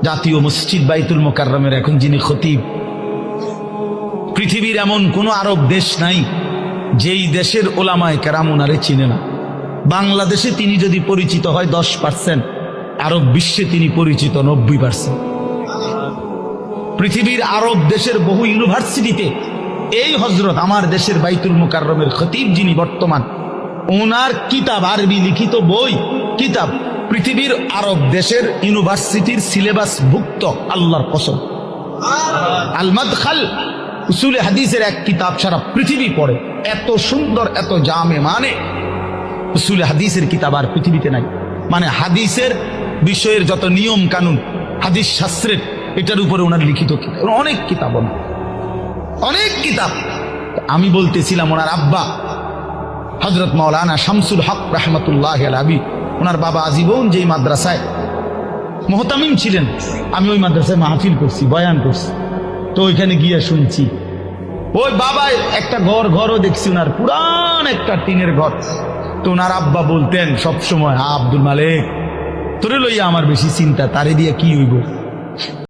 জাতীয় মসজিদ বাইতুল মোকাররমের এখন যিনি খতিব, পৃথিবীর এমন কোন আরব দেশ নাই যেই দেশের ওলামায়ে কেরাম ওনারে চিনে না। বাংলাদেশে তিনি যদি পরিচিত হয় 10%, আরব বিশ্বে তিনি পরিচিত 90%। পৃথিবীর আরব দেশের বহু ইউনিভার্সিটিতে এই হযরত আমার দেশের বাইতুল মোকাররমের খতিব যিনি বর্তমান, ওনার কিতাব, আরবি লিখিত বই কিতাব পৃথিবীর আরব দেশের ইউনিভার্সিটির সিলেবাস ভুক্ত। আল্লাহর কসম, আল মাদখাল উসুলে হাদিসের এক কিতাব সারা পৃথিবী পড়ে, এত সুন্দর, এত জামে, মানে উসুলে হাদিসের কিতাব আর পৃথিবীতে নাই। মানে হাদিসের বিষয়ের যত নিয়ম কানুন, হাদিস শাস্ত্রের, এটার উপরে ওনার লিখিত কিতাব, অনেক কিতাব, অনেক কিতাব। আমি বলতেছিলাম ওনার আব্বা হযরত মাওলানা শামসুল হক রাহমাতুল্লাহি আলাইহি, ওনার বাবা আজীবন যেই মাদ্রাসায় মুহতামিম ছিলেন, আমি ওই মাদ্রাসায় মাহফিল করছি, বয়ান করছি, তো ওইখানে গিয়ে শুনছি ওই বাবা একটা ঘরও দেখছি, ওনার পুরান একটা টিনের ঘর। তো ওনার আব্বা বলতেন সবসময়, আব্দুল মালিক, তোরে লইয়া আমার বেশি চিন্তা, তারে দিয়ে কি হইব।